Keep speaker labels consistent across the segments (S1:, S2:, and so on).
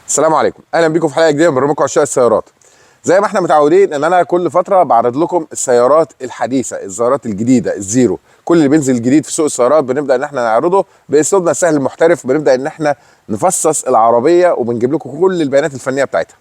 S1: السلام عليكم، اهلا بيكم في حلقه جديده من برنامج عشاق السيارات. زي ما احنا متعودين ان انا كل فتره بعرض لكم السيارات الحديثه، السيارات الجديده الزيرو، كل اللي بينزل جديد في سوق السيارات بنبدا ان احنا نعرضه باسلوبنا السهل المحترف. بنبدا ان احنا نفصص العربيه وبنجيب لكم كل البيانات الفنيه بتاعتها.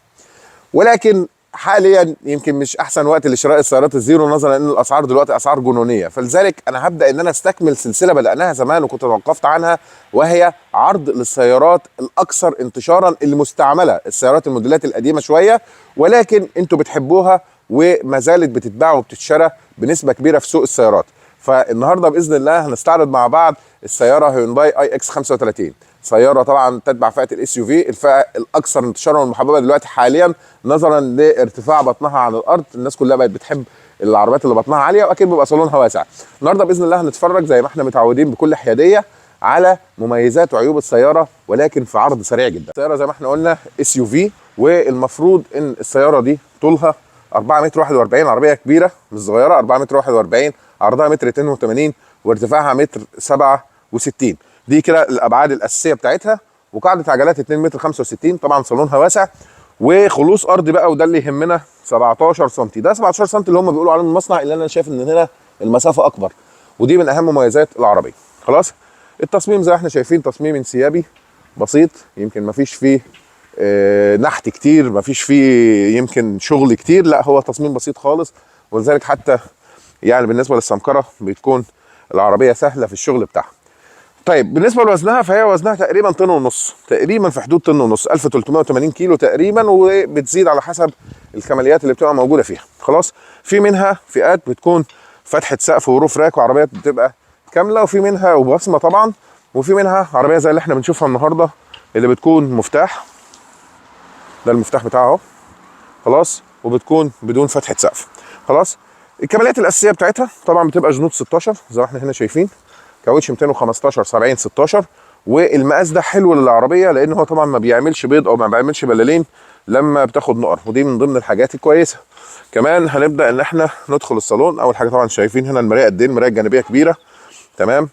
S1: ولكن حاليا يمكن مش احسن وقت لشراء السيارات الزيرو، نظرا ان الاسعار دلوقتي اسعار جنونيه، فلذلك انا هبدا ان انا استكمل سلسله بداناها زمان وكنت توقفت عنها، وهي عرض للسيارات الاكثر انتشارا المستعمله، السيارات الموديلات القديمه شويه ولكن انتوا بتحبوها وما زالت بتتباع وبتتشرى بنسبه كبيره في سوق السيارات. فالنهارده باذن الله هنستعرض مع بعض السياره هيونداي اي اكس 35. سياره طبعا تتبع فئه الاس يو في، الفئه الاكثر انتشارا والمحببه دلوقتي حاليا نظرا لارتفاع بطنها عن الارض. الناس كلها بقت بتحب العربيات اللي بطنها عاليه واكيد بيبقى صالونها واسع. النهارده باذن الله هنتفرج زي ما احنا متعودين بكل حياديه على مميزات وعيوب السياره، ولكن في عرض سريع جدا. السياره زي ما احنا قلنا اس يو في، والمفروض ان السياره دي طولها 4 متر 41، عربيه كبيره مش صغيره، 4 متر 41، عرضها متر 82 وارتفاعها متر 67. دي كده الابعاد الاساسيه بتاعتها. وقاعده عجلات 2 متر 65، طبعا صالونها واسع. وخلوص ارضي بقى، وده اللي يهمنا 17 سم. ده 17 سم اللي هم بيقولوا عليه من المصنع، اللي انا شايف ان هنا المسافه اكبر، ودي من اهم مميزات العربيه. خلاص. التصميم زي ما احنا شايفين تصميم انسيابي بسيط، يمكن ما فيش فيه نحت كتير، ما فيش فيه يمكن شغل كتير، لا هو تصميم بسيط خالص. ولذلك حتى يعني بالنسبه للسمكره بتكون العربيه سهله في الشغل بتاعها. طيب بالنسبه لوزنها، فهي وزنها تقريبا طن ونص، تقريبا في حدود طن ونص، 1380 كيلو تقريبا، وبتزيد على حسب الكماليات اللي بتبقى موجوده فيها. خلاص. في منها فئات بتكون فتحه سقف وروف راك وعربيات بتبقى كامله، وفي منها وبصمه طبعا، وفي منها عربيه زي اللي احنا بنشوفها النهارده اللي بتكون مفتاح، ده المفتاح بتاعها اهو. خلاص. وبتكون بدون فتحه سقف. خلاص. الكماليات الاساسيه بتاعتها طبعا بتبقى جنود 16 زي ما احنا هنا شايفين، كاوتش 215 70 16. والمقاس ده حلو للعربيه لان هو طبعا ما بيعملش بيض او ما بيعملش بلالين لما بتاخد نقر، ودي من ضمن الحاجات الكويسه. كمان هنبدا ان احنا ندخل الصالون. اول حاجه طبعا شايفين هنا المرايه قد ايه، المرايه الجانبيه كبيره. تمام.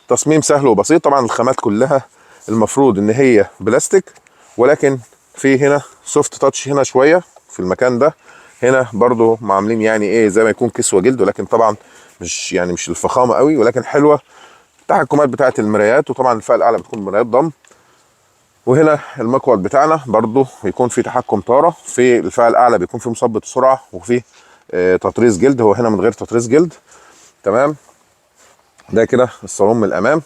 S1: تصميم سهل وبسيط، طبعا الخامات كلها المفروض ان هي بلاستيك، ولكن في هنا سوفت تاتش هنا شويه في المكان ده. هنا برضو عاملين يعني ايه زي ما يكون كسوه جلد، ولكن طبعا مش الفخامه قوي، ولكن حلوه. التحكمات بتاعه المرايات، وطبعا الفئه الاعلى بتكون مرايات ضم. وهنا المقود بتاعنا برضو بيكون في تحكم طاره، في الفئه الاعلى بيكون في مثبت سرعه وفي تطريز جلد، هو هنا من غير تطريز جلد. تمام. ده كده الصالون من الامام.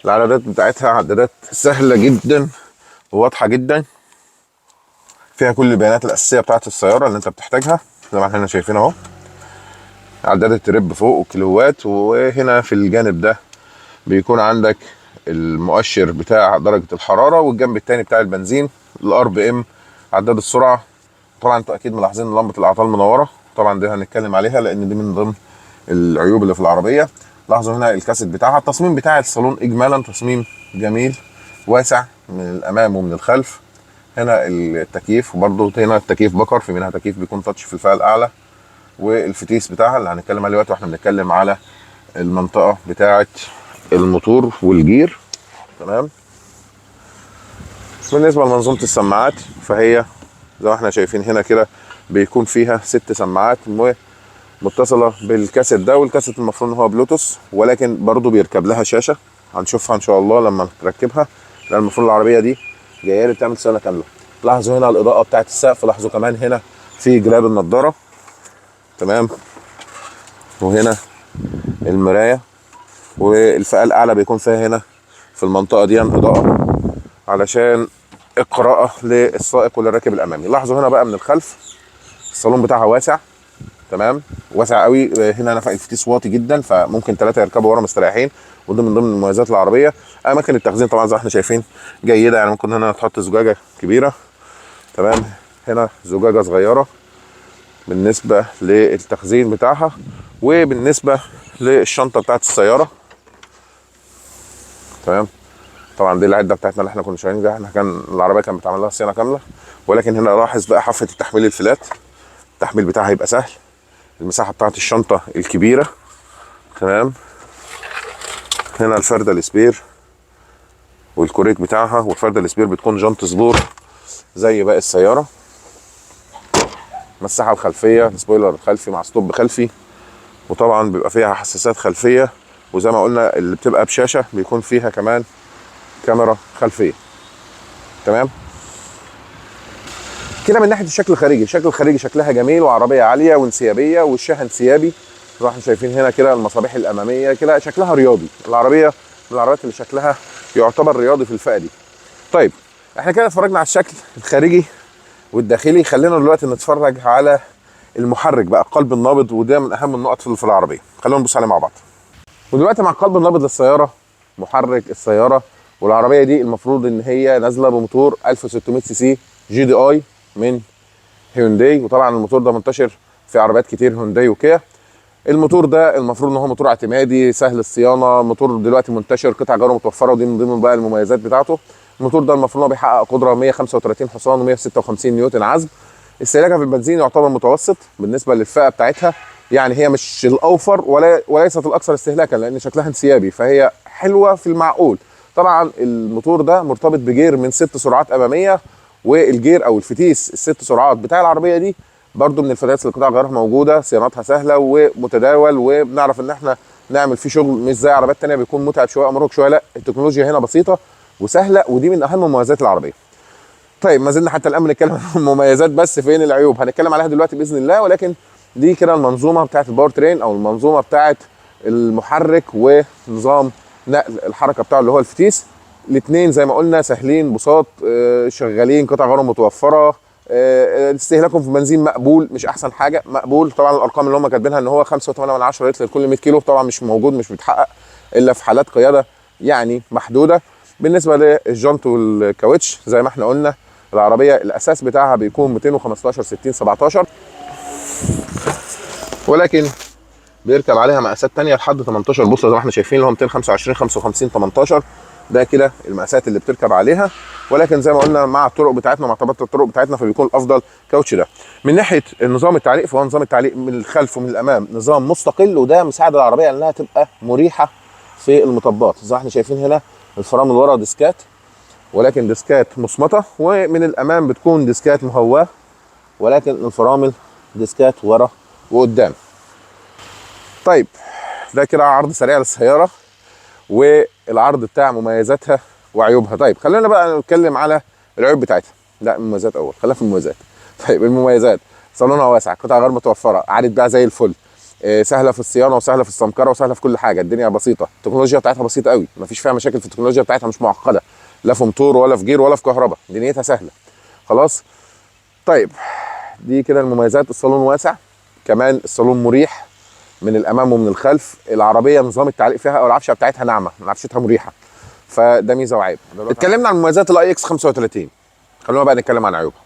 S1: العدادات بتاعتها عدادات سهله جدا وواضحه جدا، فيها كل البيانات الاساسيه بتاعت السياره اللي انت بتحتاجها زي ما احنا شايفين اهو. عداد التريب فوق والكيلوات، وهنا في الجانب ده بيكون عندك المؤشر بتاع درجه الحراره، والجنب الثاني بتاع البنزين، الار بي ام، عداد السرعه. طبعا انتوا اكيد ملاحظين لمبه الاعطال منوره، طبعا دي هنتكلم عليها لان دي من ضمن العيوب اللي في العربيه. لاحظوا هنا الكاسيت بتاعها. التصميم بتاع الصالون اجمالا تصميم جميل واسع من الامام ومن الخلف. هنا التكييف، وبرده هنا التكييف بكر، في منها تكييف بيكون تاتش في الفئه الاعلى. والفتيس بتاعها اللي هنتكلم عليه دلوقتي واحنا بنتكلم على المنطقه بتاعه الموتور والجير. تمام. بالنسبه لمنظومه السماعات، فهي زي ما احنا شايفين هنا كده بيكون فيها 6 سماعات متصله بالكاسيت ده، والكاسيت المفروض ان هو بلوتوث، ولكن برضو بيركب لها شاشه هنشوفها ان شاء الله لما نركبها، لان المفروض العربيه دي جايه لي بتعمل صيانه كامله. لاحظوا هنا الاضاءه بتاعت السقف، لاحظوا كمان هنا في جلاب النضاره. تمام. وهنا المرايه، والفئه الاعلى بيكون فيها هنا في المنطقه دي اضاءه علشان القراءه للسائق وللراكب الامامي. لاحظوا هنا بقى من الخلف الصالون بتاعها واسع. تمام. واسع قوي. هنا نفق الفتيس واطي جدا، فممكن 3 يركبوا ورا مستريحين، وده من ضمن مميزات العربيه. اماكن التخزين طبعا زي ما احنا شايفين جيده، يعني ممكن هنا تحط زجاجه كبيره. تمام. هنا زجاجه صغيره بالنسبه للتخزين بتاعها. وبالنسبه للشنطه بتاعت السياره، تمام، طبعا دي العده بتاعتنا اللي احنا كنا شغالين بيها. احنا كان العربيه كان بتعمل لها صيانه كامله، ولكن هنا لاحظ بقى حافه التحميل الفلات، التحميل بتاعها هيبقى سهل. المساحه بتاعت الشنطه الكبيره. تمام. هنا الفرده السبير والكوريك بتاعها، والفرده السبير بتكون جنط سبور زي باقي السياره. مساحه الخلفيه، سبويلر الخلفي مع ستوب خلفي، وطبعا بيبقى فيها حساسات خلفيه، وزي ما قلنا اللي بتبقى بشاشه بيكون فيها كمان كاميرا خلفيه. تمام كده. من ناحيه الشكل الخارجي، الشكل الخارجي شكلها جميل، وعربيه عاليه وانسيابيه، وشها انسيابي زي ما احنا شايفين هنا كده. المصابيح الاماميه كده شكلها رياضي، العربيه من العربيات اللي شكلها يعتبر رياضي في الفئه دي. طيب احنا كده اتفرجنا على الشكل الخارجي والداخلي، خلينا دلوقتي نتفرج على المحرك بقى، القلب النابض، وده من اهم النقط في العربيه. خلينا نبص عليه مع بعض. ودلوقتي مع القلب النابض للسياره، محرك السياره، والعربيه دي المفروض ان هي نازله بموتور 1600 سي سي جي دي اي من هيونداي، وطبعا الموتور ده منتشر في عربيات كتير هيونداي وكيا. الموتور ده المفروض ان هو موتور اعتمادي سهل الصيانه، موتور دلوقتي منتشر، قطع غير متوفره، ودي من ضمن بقى المميزات بتاعته. الموتور ده المفروض ان هو بيحقق قدره 135 حصان و156 نيوتن عزم. استهلاكها في البنزين يعتبر متوسط بالنسبه للفئه بتاعتها، يعني هي مش الاوفر وليست الاكثر استهلاكا، لان شكلها انسيابي، فهي حلوه في المعقول. طبعا الموتور ده مرتبط بجير من 6 سرعات اماميه، والجير او الفتيس الست سرعات بتاع العربيه دي برضو من الفتيات اللي قطع غيارها موجوده، صيانتها سهله ومتداول، وبنعرف ان احنا نعمل فيه شغل مش زي عربيات تانية بيكون متعب شويه امرك شويه. لا، التكنولوجيا هنا بسيطه وسهله، ودي من اهم مميزات العربيه. طيب ما زلنا حتى الان بنتكلم عن المميزات، بس فين العيوب؟ هنتكلم عليها دلوقتي باذن الله. ولكن دي كده المنظومه بتاعت الباور ترين، او المنظومه بتاعت المحرك ونظام نقل الحركه بتاعه اللي هو الفتيس. الاثنين زي ما قلنا سهلين، بساط، شغالين، قطع غير متوفره، استهلاكهم في البنزين مقبول، مش احسن حاجه، مقبول. طبعا الارقام اللي هم كاتبينها ان هو 5.8 لتر لكل 100 كيلو طبعا مش موجود، مش بيتحقق الا في حالات قياده يعني محدوده. بالنسبه للجنط والكاوتش زي ما احنا قلنا، العربيه الاساس بتاعها بيكون 215 60 17، ولكن بيركب عليها مقاسات ثانيه لحد 18 بوصه زي ما احنا شايفين، اللي هو 225 55 18. ده كده المقاسات اللي بتركب عليها. ولكن زي ما قلنا مع الطرق بتاعتنا، مع طبقات الطرق بتاعتنا، فبيكون الافضل كاوتش ده. من ناحيه نظام التعليق، فهو نظام التعليق من الخلف ومن الامام نظام مستقل، وده مساعد العربيه انها تبقى مريحه في المطبات. زي ما احنا شايفين هنا الفرامل ورا ديسكات، ولكن ديسكات مصمته، ومن الامام بتكون ديسكات مهواه، ولكن الفرامل ديسكات ورا وقدام. طيب ده كده عرض سريع للسياره والعرض بتاع مميزاتها وعيوبها. طيب خلينا بقى نتكلم على العيوب بتاعتها. لا، المميزات اول، خلينا في المميزات. طيب المميزات: صالونها واسع، قطع غير متوفره، عادة بقى زي الفل، سهله في الصيانه وسهله في السمكره وسهله في كل حاجه، الدنيا بسيطه، التكنولوجيا بتاعتها بسيطه قوي، مفيش فيها مشاكل في التكنولوجيا بتاعتها، مش معقده لا في موتور ولا في جير ولا في كهرباء، دنيتها سهله خلاص. طيب دي كده المميزات. الصالون واسع، كمان الصالون مريح من الامام ومن الخلف. العربيه نظام التعليق فيها او العفشه بتاعتها ناعمه، عفشتها مريحه، فده ميزه وعيب. اتكلمنا عن مميزات الاي اكس 35، خلونا بقى نتكلم عن عيوبها.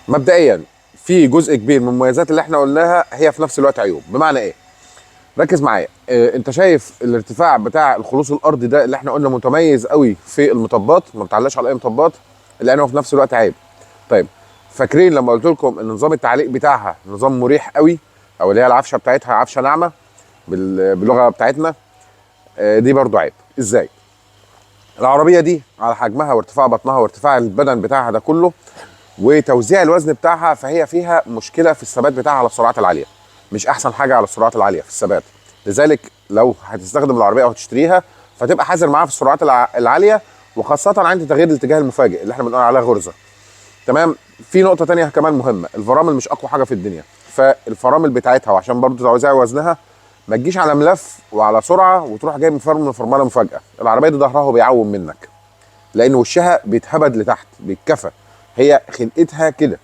S1: مبدئيا في جزء كبير من المميزات اللي احنا قلناها هي في نفس الوقت عيوب. بمعنى ايه؟ ركز معايا. انت شايف الارتفاع بتاع الخلوص الارضي ده اللي احنا قلنا متميز قوي في المطبات، ما بتعلاش على اي مطبات، لانه في نفس الوقت عيب. طيب فاكرين لما قلت لكم ان نظام التعليق بتاعها نظام مريح قوي، او اللي هي العفشه بتاعتها عفشه ناعمه باللغه بتاعتنا؟ دي برضو عيب. ازاي؟ العربيه دي على حجمها وارتفاع بطنها وارتفاع البدن بتاعها ده كله وتوزيع الوزن بتاعها، فهي فيها مشكله في الثبات بتاعها على السرعات العاليه، مش احسن حاجه على السرعات العاليه في الثبات. لذلك لو هتستخدم العربيه او هتشتريها فتبقى حذر معاها في السرعات العاليه، وخاصه عند تغيير الاتجاه المفاجئ اللي احنا بنقول عليها غرزه. تمام. في نقطه تانية كمان مهمه: الفرامل مش اقوى حاجه في الدنيا، فالفرامل بتاعتها وعشان برضو توزيع وزنها ما تجيش على ملف وعلى سرعه وتروح جايب من فرمله مفاجاه. العربيه دي ظهرها بيعوم منك، لان وشها بيتهبد لتحت بيتكفى، هي خلقتها كده.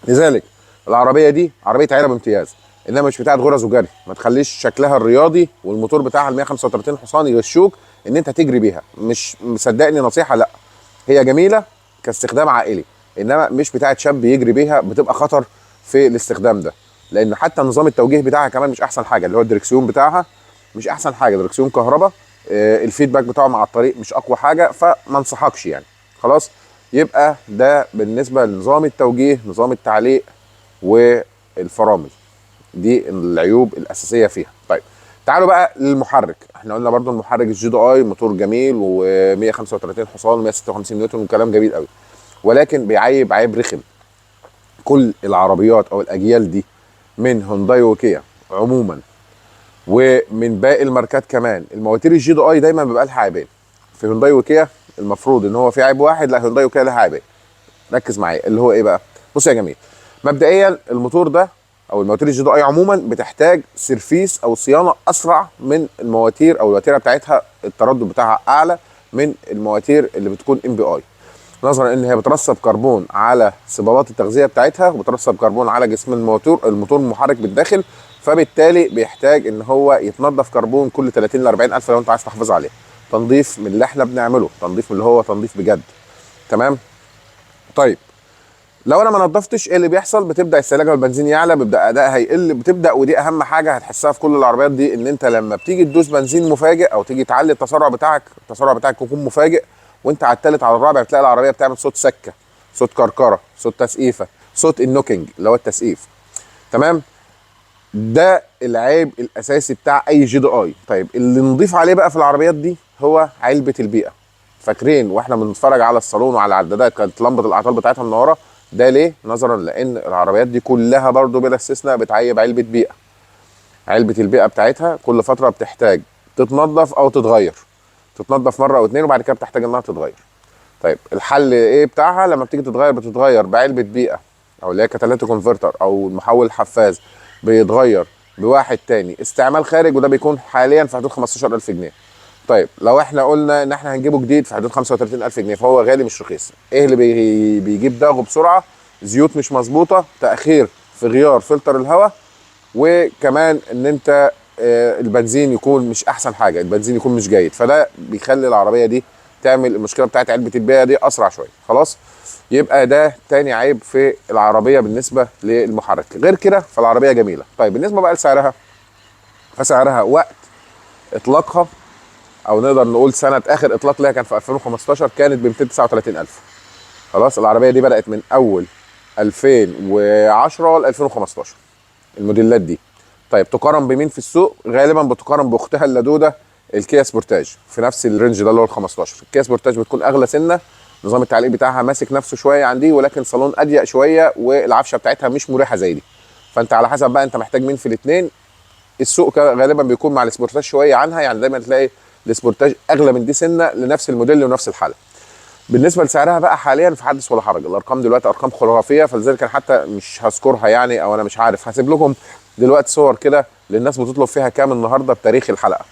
S1: لذلك العربيه دي عربيه عيله بامتياز، انما مش بتاعت غرز وجري. ما تخليش شكلها الرياضي والموتور بتاعها ال 135 حصان يغشوك ان انت تجري بيها. مش مصدقني نصيحه، لا، هي جميله كاستخدام عائلي، انما مش بتاعت شاب يجري بيها، بتبقى خطر في الاستخدام ده. لان حتى نظام التوجيه بتاعها كمان مش احسن حاجه، اللي هو الدركسيون بتاعها مش احسن حاجه، دركسيون كهرباء. الفيدباك بتاعه مع الطريق مش اقوى حاجه، فما انصحكش يعني. خلاص، يبقى ده بالنسبه لنظام التوجيه، نظام التعليق والفرامل، دي العيوب الاساسيه فيها. طيب تعالوا بقى للمحرك. احنا قلنا برضو المحرك الجي دي اي موتور جميل و135 حصان و156 نيوتن وكلام جميل قوي، ولكن بيعيب عيب رخم. كل العربيات او الاجيال دي من هونداي وكيا عموما ومن باقي الماركات كمان، المواتير الجي دي اي دايما بيبقى لها عيبين. في هونداي وكيا المفروض ان هو في عيب واحد، لا هونداي وكيا لها عيبين. ركز معايا اللي هو ايه بقى. بص يا جميل، مبدئيا الموتور ده او المواتير الجي دي اي عموما بتحتاج سيرفيس او صيانه اسرع من المواتير، او الوتيره بتاعتها التردد بتاعها اعلى من المواتير اللي بتكون ام بي اي، نظرا ان هي بترسب كربون على صبابات التغذيه بتاعتها وبترسب كربون على جسم الموتور المحرك بالداخل، فبالتالي بيحتاج ان هو يتنضف كربون كل 30 ل 40 الف لو انت عايز تحافظ عليه. تنظيف من اللي احنا بنعمله، تنظيف من اللي هو تنظيف بجد. تمام. طيب لو انا ما نضفتش ايه اللي بيحصل؟ بتبدا استهلاكها البنزين يعلى، بيبدا ادائها يقل، بتبدا، ودي اهم حاجه هتحسها في كل العربيات دي، ان انت لما بتيجي تدوس بنزين مفاجئ او تيجي تعلي التسارع بتاعك يكون مفاجئ، وانت على الثالث على الرابع بتلاقي العربيه بتعمل صوت سكه، صوت كركره، صوت تسقيفه، صوت النوكينج اللي هو التسقيف. تمام. ده العيب الاساسي بتاع اي جي دي اي. طيب اللي نضيف عليه بقى في العربيات دي هو علبه البيئه. فاكرين واحنا بنتفرج على الصالون وعلى العدادات كانت لمبه الاعطال بتاعتها منوره؟ ده ليه؟ نظرا لان العربيات دي كلها برضو بلا استثناء بتعيب علبه بيئه. علبه البيئه بتاعتها كل فتره بتحتاج تتنضف او تتغير، تتنضف مره او اتنين وبعد كده بتحتاج انها تتغير. طيب الحل ايه بتاعها؟ لما بتيجي تتغير بتتغير بعلبه بيئه، او اللي هي كاتاليتيك كونفرتر او محول الحفاز، بيتغير بواحد تاني استعمال خارج، وده بيكون حاليا في حدود 15000 جنيه. طيب لو احنا قلنا ان احنا هنجيبه جديد في حدود 35000 جنيه، فهو غالي مش رخيص. ايه اللي بيجيب ده بسرعه؟ زيوت مش مظبوطه، تاخير في غيار فلتر الهواء، وكمان ان انت البنزين يكون مش احسن حاجه، البنزين يكون مش جيد، فده بيخلي العربيه دي تعمل المشكله بتاعت علبه البيئه دي اسرع شويه. خلاص، يبقى ده تاني عيب في العربيه بالنسبه للمحرك. غير كده فالعربيه جميله. طيب بالنسبه بقى لسعرها، فسعرها وقت اطلاقها او نقدر نقول سنه اخر اطلاق ليها كان في 2015 كانت ب 239000. خلاص، العربيه دي بدات من اول 2010 ل 2015 الموديلات دي. طيب تقارن بمين في السوق؟ غالبا بتقارن باختها اللدوده الكيا سبورتاج في نفس الرينج ده اللي هو ال 15. الكيا سبورتاج بتكون اغلى سنه، نظام التعليق بتاعها ماسك نفسه شويه عندي، ولكن صالون اضيق شويه والعفشه بتاعتها مش مريحه زي دي. فانت على حسب بقى انت محتاج مين في الاثنين. السوق غالبا بيكون مع السبورتاج شويه عنها، يعني دايما تلاقي السبورتاج اغلى من دي سنه لنفس الموديل ونفس الحاله. بالنسبه لسعرها بقى حاليا في حدث ولا حرج، الارقام دلوقتي ارقام خرافيه، فلذلك انا حتى مش هذكرها يعني، او انا مش عارف. هسيب لكم دلوقتي صور كده للناس بتطلب فيها كام النهارده بتاريخ الحلقه.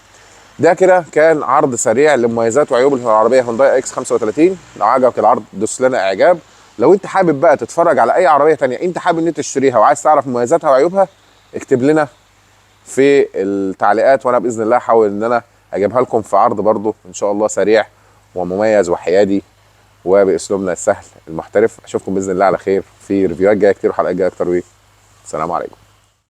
S1: ده كده كان عرض سريع لمميزات وعيوب العربيه هونداي اكس 35. لو عجبك العرض دوس لنا اعجاب. لو انت حابب بقى تتفرج على اي عربيه ثانيه انت حابب ان انت تشتريها وعايز تعرف مميزاتها وعيوبها، اكتب لنا في التعليقات، وانا باذن الله احاول ان انا اجيبها لكم في عرض برضو ان شاء الله سريع ومميز وحيادي وباسلوبنا السهل المحترف. اشوفكم باذن الله على خير في ريفيوهات جايه كتير وحلقات جايه اكتر. والسلام عليكم.